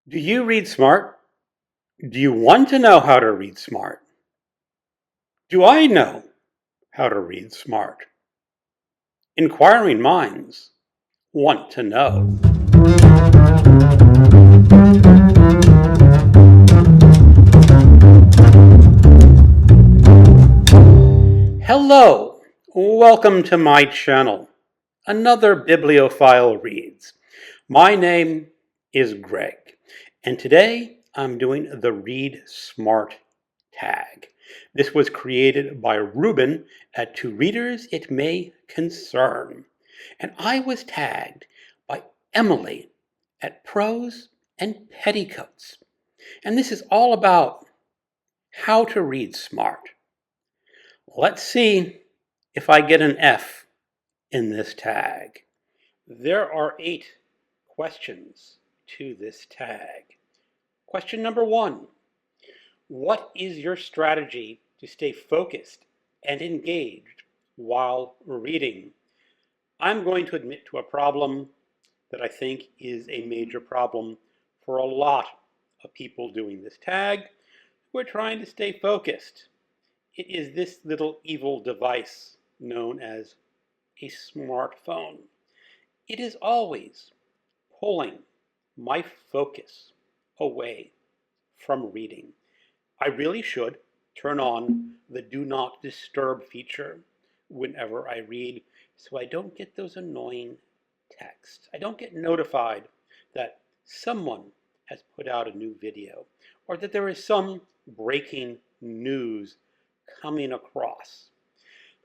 Do you read smart? Do you want to know how to read smart? Do I know how to read smart? Inquiring minds want to know. Hello, welcome to my channel. Another bibliophile reads. My name is Greg, and today I'm doing the Read Smart tag. This was created by Ruben at To Readers It May Concern, and I was tagged by Emmelie at Prose and Petticoats. And this is all about how to read smart. Let's see if I get an F in this tag. There are 8 questions to this tag. Question number 1. What is your strategy to stay focused and engaged while reading? I'm going to admit to a problem that I think is a major problem for a lot of people doing this tag who are trying to stay focused. It is this little evil device known as a smartphone. It is always pulling my focus away from reading. I really should turn on the do not disturb feature whenever I read so I don't get those annoying texts. I don't get notified that someone has put out a new video or that there is some breaking news coming across.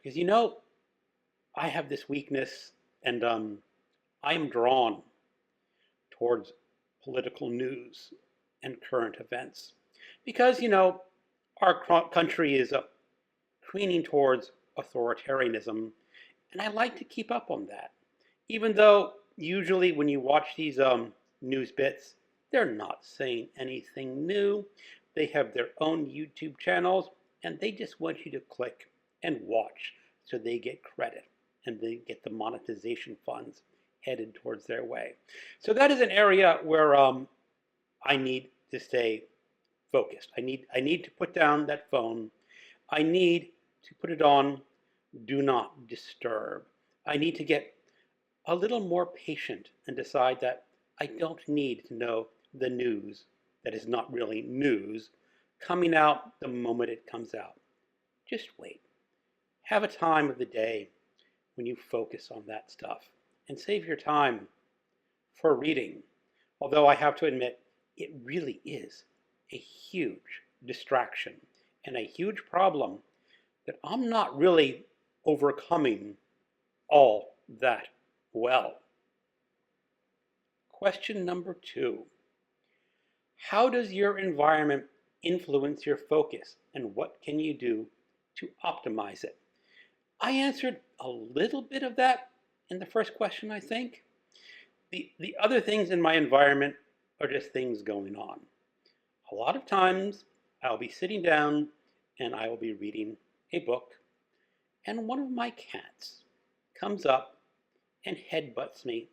Because I have this weakness and I am drawn towards political news and current events. Because, our country is careening towards authoritarianism, and I like to keep up on that. Even though usually when you watch these news bits, they're not saying anything new. They have their own YouTube channels, and they just want you to click and watch so they get credit and they get the monetization funds headed towards their way. So that is an area where I need to stay focused. I need to put down that phone. I need to put it on do not disturb. I need to get a little more patient and decide that I don't need to know the news that is not really news coming out the moment it comes out. Just wait. Have a time of the day when you focus on that stuff and save your time for reading. Although I have to admit, it really is a huge distraction and a huge problem that I'm not really overcoming all that well. Question number 2. How does your environment influence your focus, and what can you do to optimize it? I answered a little bit of that in the first question, I think. The other things in my environment are just things going on. A lot of times I'll be sitting down and I will be reading a book, and one of my cats comes up and headbutts me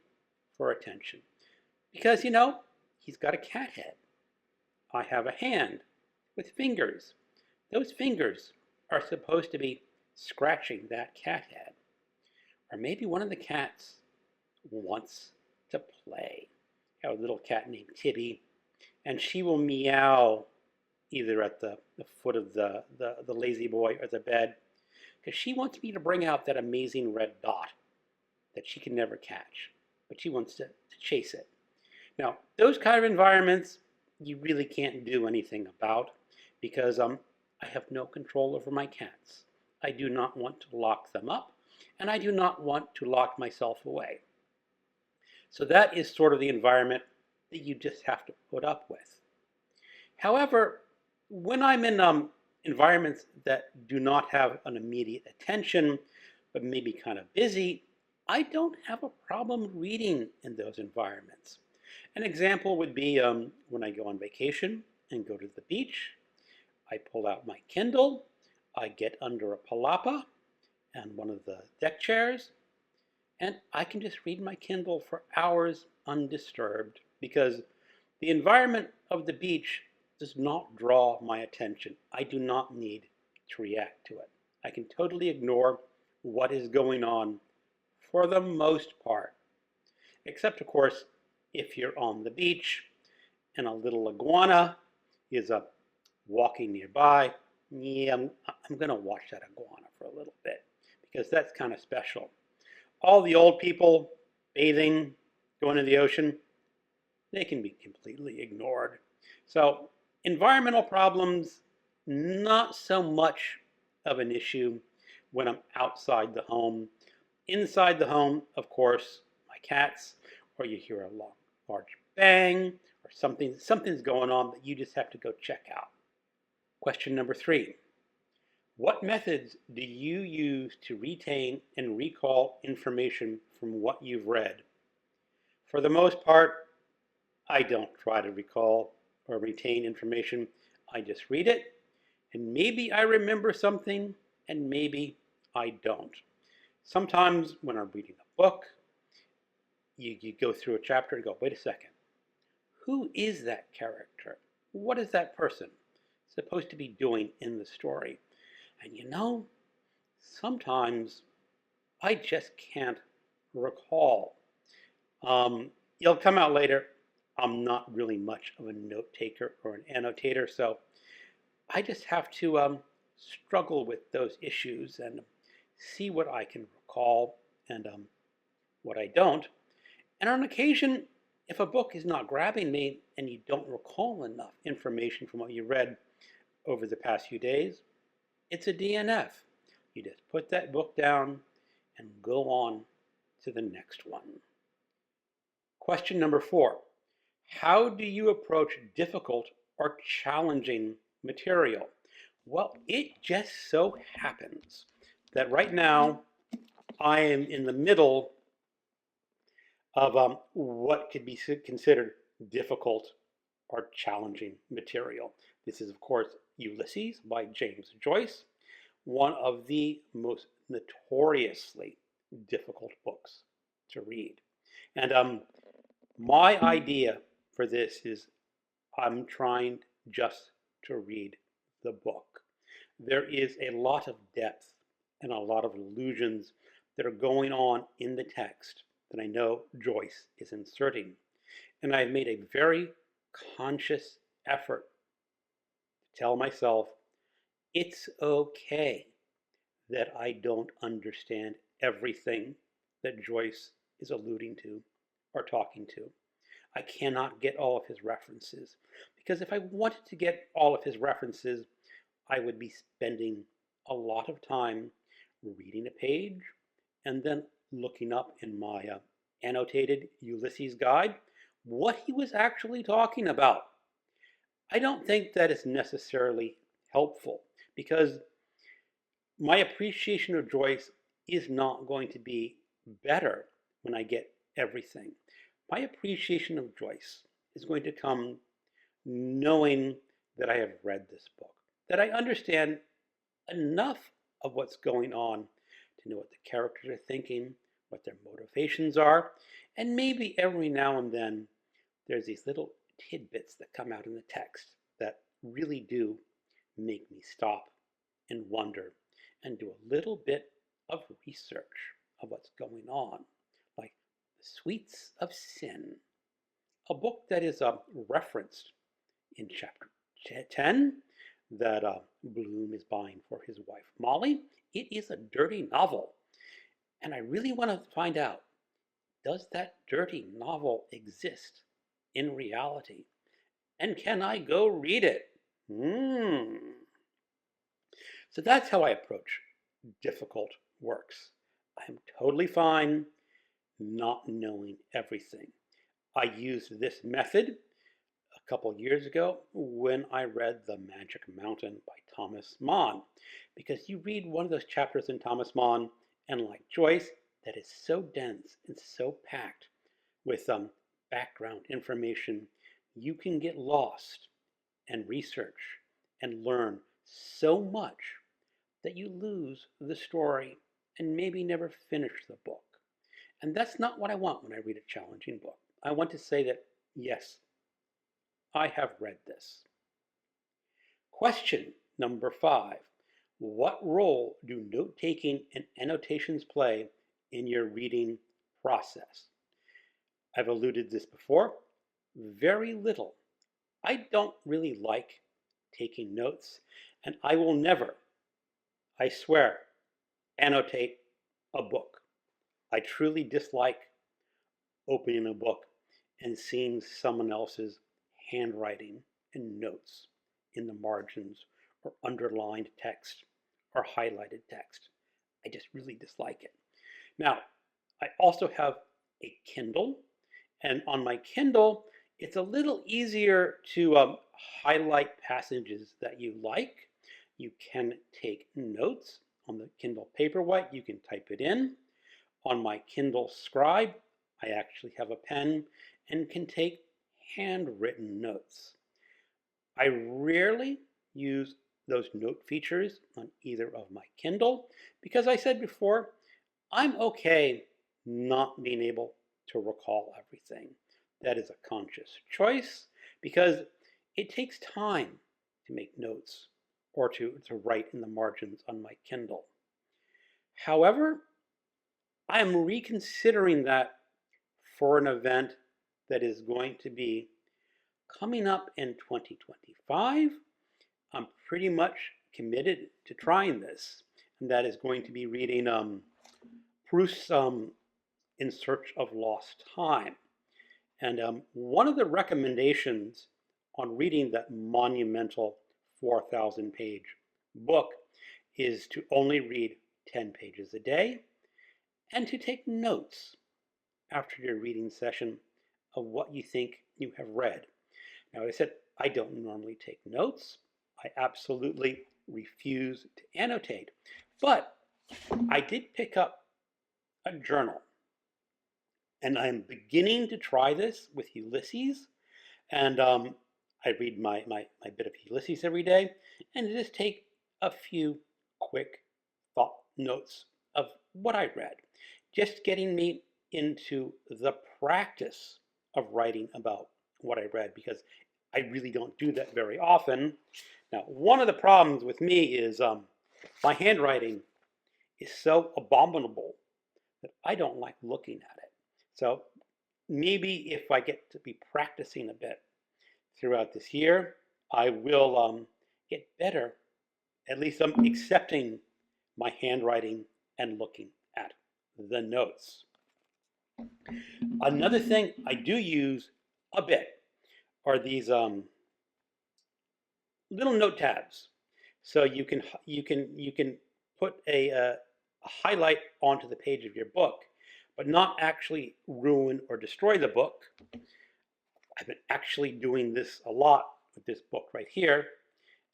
for attention. Because, he's got a cat head. I have a hand with fingers. Those fingers are supposed to be scratching that cat head. Or maybe one of the cats wants to play. I have a little cat named Tibby, and she will meow either at the foot of the lazy boy or the bed, because she wants me to bring out that amazing red dot that she can never catch, but she wants to chase it. Now, those kind of environments you really can't do anything about because I have no control over my cats. I do not want to lock them up, and I do not want to lock myself away. So that is sort of the environment that you just have to put up with. However, when I'm in environments that do not have an immediate attention, but maybe kind of busy, I don't have a problem reading in those environments. An example would be when I go on vacation and go to the beach. I pull out my Kindle, I get under a palapa and one of the deck chairs, and I can just read my Kindle for hours undisturbed because The environment of the beach does not draw my attention. I do not need to react to it. I can totally ignore what is going on for the most part. Except, of course, if you're on the beach and a little iguana is walking nearby. Yeah, I'm going to watch that iguana for a little bit because that's kind of special. All the old people bathing, going to the ocean, they can be completely ignored. So, environmental problems, not so much of an issue when I'm outside the home. Inside the home, of course, my cats, or you hear a large bang, or something's going on that you just have to go check out. Question number 3. What methods do you use to retain and recall information from what you've read? For the most part, I don't try to recall or retain information. I just read it, and maybe I remember something, and maybe I don't. Sometimes when I'm reading a book, you go through a chapter and go, wait a second, who is that character? What is that person supposed to be doing in the story? And sometimes I just can't recall. It'll come out later. I'm not really much of a note taker or an annotator, so I just have to struggle with those issues and see what I can recall and what I don't. And on occasion, if a book is not grabbing me and you don't recall enough information from what you read over the past few days, it's a DNF. You just put that book down and go on to the next one. Question number 4. How do you approach difficult or challenging material? Well, it just so happens that right now I am in the middle of what could be considered difficult or challenging material. This is, of course, Ulysses by James Joyce, one of the most notoriously difficult books to read. And my idea for this is I'm trying just to read the book. There is a lot of depth and a lot of allusions that are going on in the text that I know Joyce is inserting. And I've made a very conscious effort to tell myself it's okay that I don't understand everything that Joyce is alluding to or talking to. I cannot get all of his references because if I wanted to get all of his references, I would be spending a lot of time reading a page and then looking up in my annotated Ulysses guide what he was actually talking about. I don't think that is necessarily helpful because my appreciation of Joyce is not going to be better when I get everything. My appreciation of Joyce is going to come knowing that I have read this book, that I understand enough of what's going on to know what the characters are thinking, what their motivations are, and maybe every now and then there's these little tidbits that come out in the text that really do make me stop and wonder and do a little bit of research of what's going on, like The Sweets of Sin, a book that is referenced in chapter 10 that Bloom is buying for his wife Molly. It is a dirty novel, and I really want to find out, does that dirty novel exist in reality? And can I go read it? So that's how I approach difficult works. I'm totally fine not knowing everything. I used this method a couple years ago when I read The Magic Mountain by Thomas Mann, because you read one of those chapters in Thomas Mann, and like Joyce, that is so dense and so packed with background information, you can get lost and research and learn so much that you lose the story and maybe never finish the book. And that's not what I want when I read a challenging book. I want to say that, yes, I have read this. Question number 5. What role do note-taking and annotations play in your reading process? I've alluded to this before. Very little. I don't really like taking notes, and I will never, I swear, annotate a book. I truly dislike opening a book and seeing someone else's handwriting and notes in the margins or underlined text or highlighted text. I just really dislike it. Now, I also have a Kindle, and on my Kindle, it's a little easier to highlight passages that you like. You can take notes on the Kindle Paperwhite. You can type it in. On my Kindle Scribe, I actually have a pen and can take handwritten notes. I rarely use those note features on either of my Kindle because I said before, I'm okay not being able to recall everything. That is a conscious choice because it takes time to make notes or to write in the margins on my Kindle. However, I am reconsidering that for an event that is going to be coming up in 2025. I'm pretty much committed to trying this, and that is going to be reading Proust's In Search of Lost Time. And one of the recommendations on reading that monumental 4,000-page book is to only read 10 pages a day and to take notes after your reading session of what you think you have read. Now, I said I don't normally take notes. I absolutely refuse to annotate. But I did pick up a journal. And I'm beginning to try this with Ulysses. And I read my bit of Ulysses every day and just take a few quick thought notes of what I read. Just getting me into the practice of writing about what I read because I really don't do that very often. Now, one of the problems with me is my handwriting is so abominable that I don't like looking at it. So maybe if I get to be practicing a bit throughout this year, I will get better. At least I'm accepting my handwriting and looking at the notes. Another thing I do use a bit are these little note tabs. So you can put a highlight onto the page of your book, but not actually ruin or destroy the book. I've been actually doing this a lot with this book right here,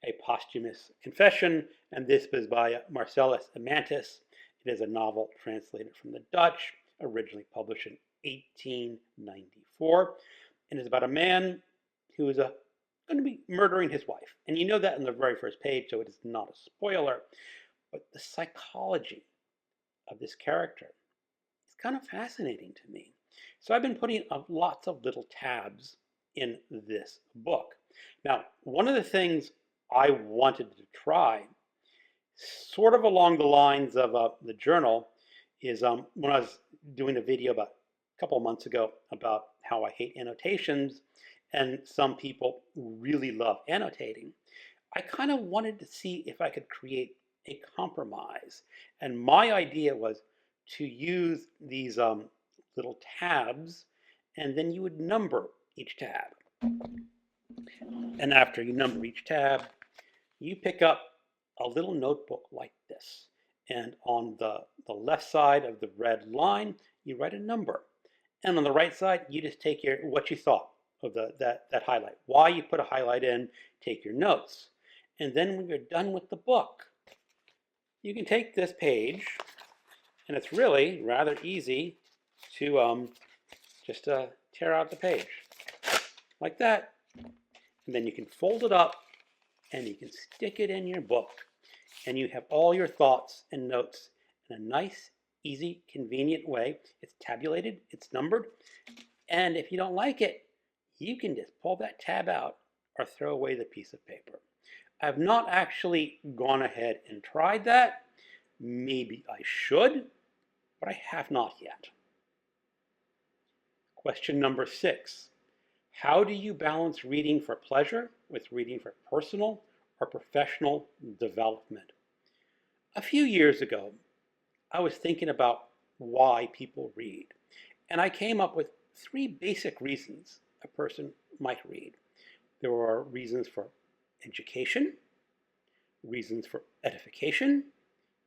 A Posthumous Confession, and this was by Marcellus Amantis. It is a novel translated from the Dutch, originally published in 1894, and is about a man who is going to be murdering his wife. And you know that in the very first page, so it is not a spoiler. But the psychology of this character is kind of fascinating to me. So I've been putting lots of little tabs in this book. Now, one of the things I wanted to try, sort of along the lines of the journal, is when I was doing a video about a couple of months ago about how I hate annotations, and some people really love annotating. I kind of wanted to see if I could create a compromise. And my idea was to use these little tabs, and then you would number each tab. And after you number each tab, you pick up a little notebook like this. And on the left side of the red line, you write a number. And on the right side, you just take what you thought of that highlight. Why you put a highlight in, take your notes. And then when you're done with the book, you can take this page, and it's really rather easy to just tear out the page like that. And then you can fold it up and you can stick it in your book. And you have all your thoughts and notes in a nice, easy, convenient way. It's tabulated, it's numbered. And if you don't like it, you can just pull that tab out or throw away the piece of paper. I've not actually gone ahead and tried that. Maybe I should, but I have not yet. Question number 6. How do you balance reading for pleasure with reading for personal or professional development? A few years ago, I was thinking about why people read, and I came up with 3 basic reasons a person might read. There are reasons for education, reasons for edification,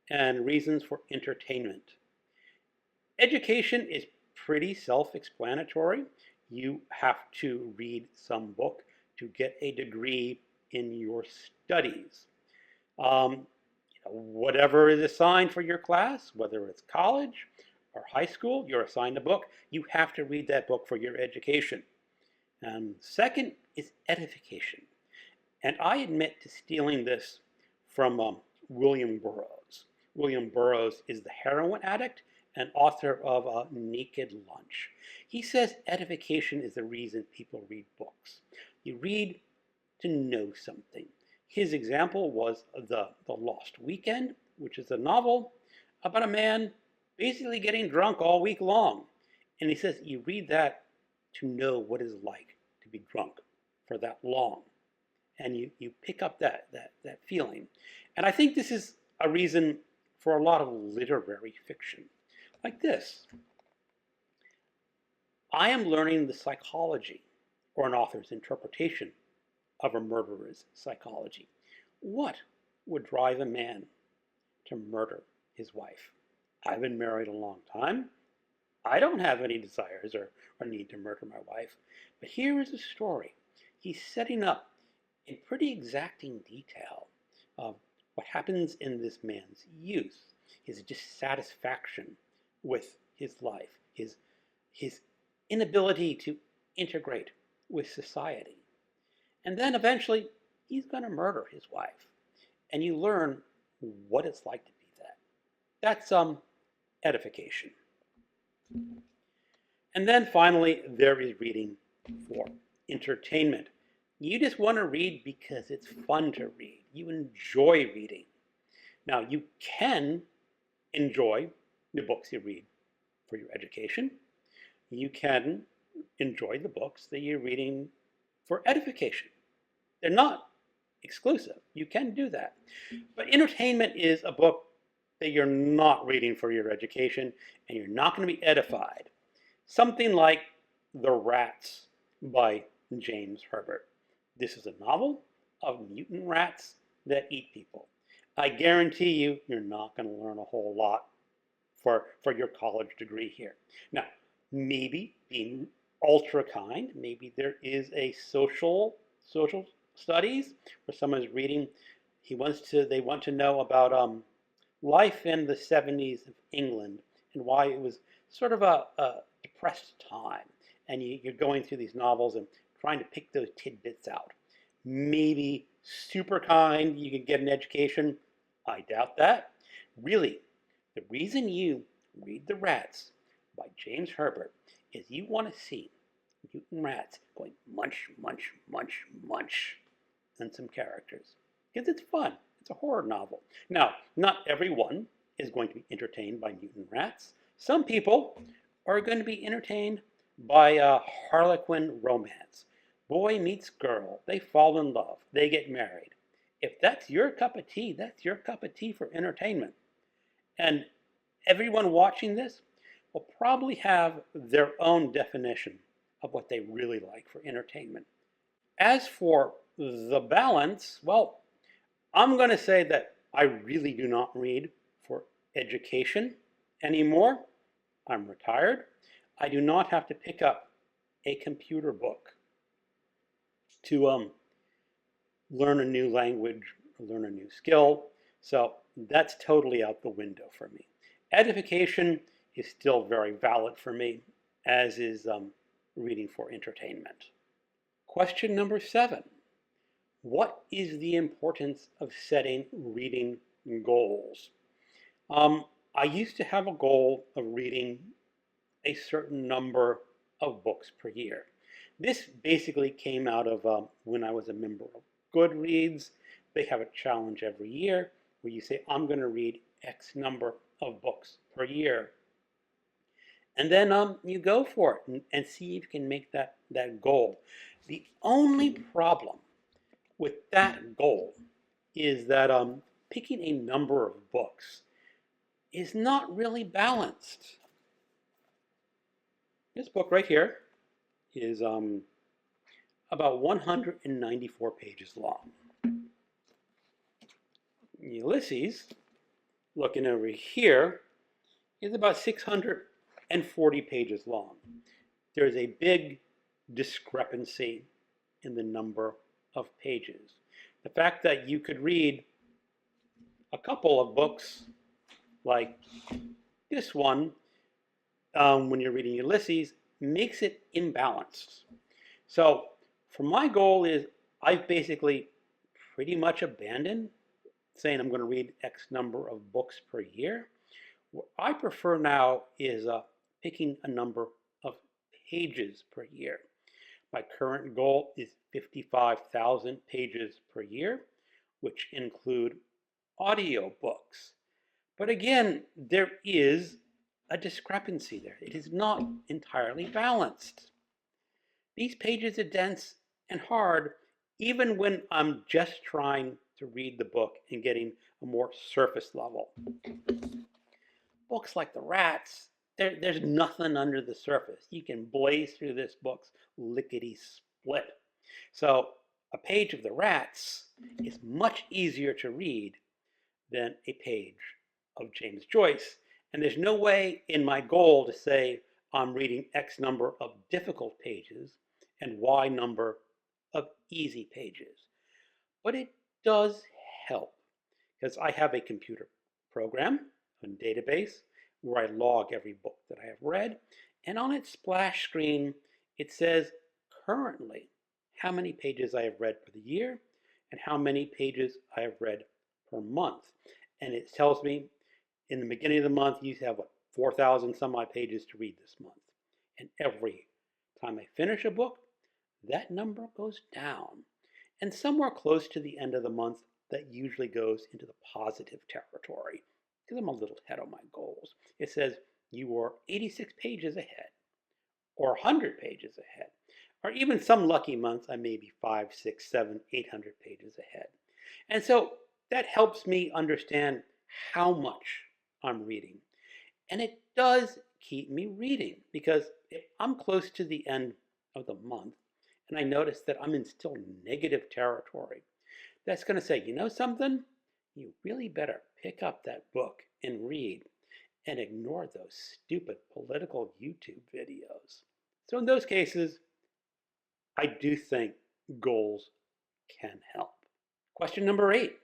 and reasons for entertainment. Education is pretty self-explanatory. You have to read some book to get a degree in your studies. Um, Whatever is assigned for your class, whether it's college or high school, you're assigned a book. You have to read that book for your education. Second is edification. And I admit to stealing this from William Burroughs. William Burroughs is the heroin addict and author of Naked Lunch. He says edification is the reason people read books. You read to know something. His example was the Lost Weekend, which is a novel about a man basically getting drunk all week long. And he says you read that to know what it's like to be drunk for that long. And you pick up that feeling. And I think this is a reason for a lot of literary fiction. Like this. I am learning the psychology, or an author's interpretation, of a murderer's psychology. What would drive a man to murder his wife? I've been married a long time. I don't have any desires or need to murder my wife. But here is a story. He's setting up in pretty exacting detail of what happens in this man's youth, his dissatisfaction with his life, his inability to integrate with society. And then eventually he's going to murder his wife. And you learn what it's like to be that. That's edification. And then finally, there is reading for entertainment. You just want to read because it's fun to read. You enjoy reading. Now, you can enjoy the books you read for your education. You can enjoy the books that you're reading for edification. They're not exclusive. You can do that. But entertainment is a book that you're not reading for your education, and you're not going to be edified. Something like The Rats by James Herbert. This is a novel of mutant rats that eat people. I guarantee you, you're not going to learn a whole lot for your college degree here. Now, maybe being ultra kind, maybe there is a social studies where someone is reading. They want to know about life in the 70s of England and why it was sort of a depressed time. And you're going through these novels and trying to pick those tidbits out. Maybe super kind, you can get an education. I doubt that. Really, the reason you read The Rats by James Herbert is you want to see mutant rats going munch, munch, munch, munch on some characters. Because it's fun. It's a horror novel. Now, not everyone is going to be entertained by mutant rats. Some people are going to be entertained by a Harlequin romance. Boy meets girl. They fall in love. They get married. If that's your cup of tea, that's your cup of tea for entertainment. And everyone watching this will probably have their own definition of what they really like for entertainment. As for the balance, well, I'm going to say that I really do not read for education anymore. I'm retired. I do not have to pick up a computer book to learn a new language or learn a new skill. So that's totally out the window for me. Edification is still very valid for me, as is reading for entertainment. Question number 7. What is the importance of setting reading goals? I used to have a goal of reading a certain number of books per year. This basically came out of when I was a member of Goodreads. They have a challenge every year where you say, I'm going to read X number of books per year. And then you go for it and see if you can make that goal. The only problem with that goal is that picking a number of books is not really balanced. This book right here is about 194 pages long. Ulysses, looking over here, is about 640 pages long. There's a big discrepancy in the number of pages. The fact that you could read a couple of books like this one when you're reading Ulysses makes it imbalanced. So for my goal is I've basically pretty much abandoned saying I'm going to read X number of books per year. What I prefer now is picking a number of pages per year. My current goal is 55,000 pages per year, which include audiobooks. But again, there is a discrepancy there. It is not entirely balanced. These pages are dense and hard, even when I'm just trying to read the book and getting a more surface level. Books like The Rats, there's nothing under the surface. You can blaze through this book's lickety-split. So a page of The Rats is much easier to read than a page of James Joyce. And there's no way in my goal to say I'm reading X number of difficult pages and Y number of easy pages. But it does help because I have a computer program, a database, where I log every book that I have read. And on its splash screen, it says currently how many pages I have read for the year and how many pages I have read per month. And it tells me in the beginning of the month, you have 4,000 some odd pages to read this month. And every time I finish a book, that number goes down. And somewhere close to the end of the month, that usually goes into the positive territory because I'm a little ahead of my goals. It says you are 86 pages ahead or 100 pages ahead. Or even some lucky months, I may be 5, 6, 7, 800 pages ahead. And so that helps me understand how much I'm reading. And it does keep me reading because if I'm close to the end of the month and I notice that I'm in still negative territory, that's going to say, you know something? You really better pick up that book and read and ignore those stupid political YouTube videos. So in those cases, I do think goals can help. Question number 8.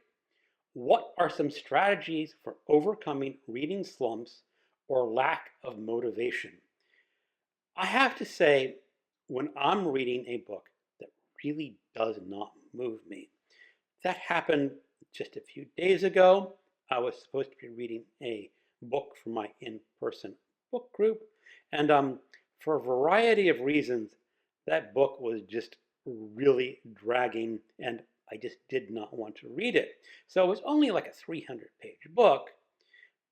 What are some strategies for overcoming reading slumps or lack of motivation? I have to say, when I'm reading a book that really does not move me, that happened just a few days ago. I was supposed to be reading a book for my in-person book group, and for a variety of reasons, that book was just really dragging, and I just did not want to read it. So it was only like a 300-page book,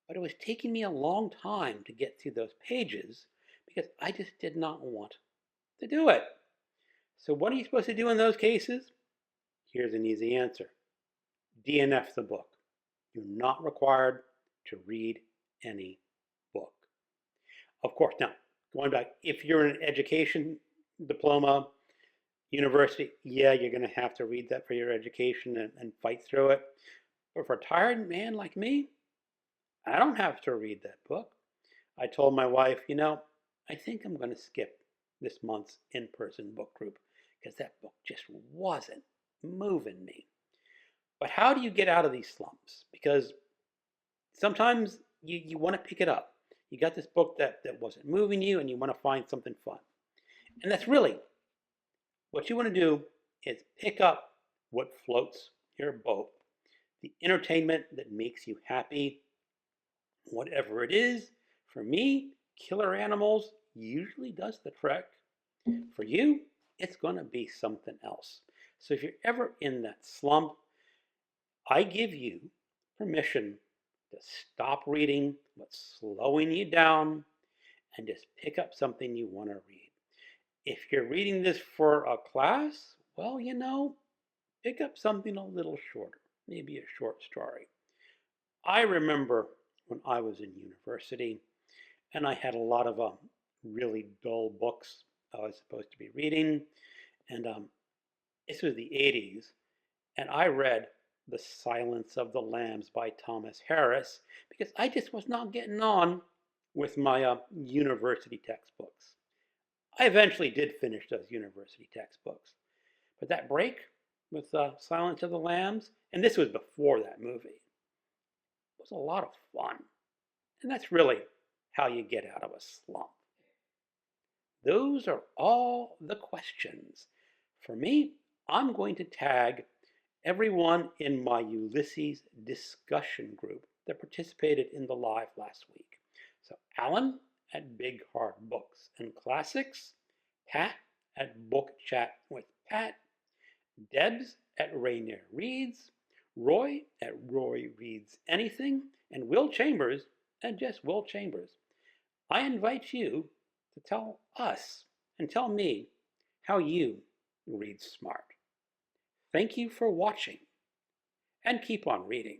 but it was taking me a long time to get through those pages because I just did not want to do it. So what are you supposed to do in those cases? Here's an easy answer. DNF the book. You're not required to read any book. Of course, now, going back, if you're in an education diploma, university, yeah, you're going to have to read that for your education and fight through it. But for a tired man like me, I don't have to read that book. I told my wife, I think I'm going to skip this month's in-person book group because that book just wasn't moving me. But how do you get out of these slumps? Because sometimes you want to pick it up. You got this book that wasn't moving you and you want to find something fun. And that's really what you want to do is pick up what floats your boat. The entertainment that makes you happy, whatever it is. For me, killer animals usually does the trick. For you, it's going to be something else. So if you're ever in that slump, I give you permission to stop reading what's slowing you down and just pick up something you want to read. If you're reading this for a class, well, pick up something a little shorter, maybe a short story. I remember when I was in university and I had a lot of really dull books I was supposed to be reading. And this was the 80s, and I read The Silence of the Lambs by Thomas Harris because I just was not getting on with my university textbooks. I eventually did finish those university textbooks, but that break with Silence of the Lambs, and this was before that movie, was a lot of fun. And that's really how you get out of a slump. Those are all the questions. For me, I'm going to tag everyone in my Ulysses discussion group that participated in the live last week. So Alan at Big Hard Books and Classics, Pat at Book Chat with Pat, Debs at Rainier Reads, Roy at Roy Reads Anything, and Will Chambers at just Will Chambers. I invite you to tell us and tell me how you read smart. Thank you for watching, and keep on reading.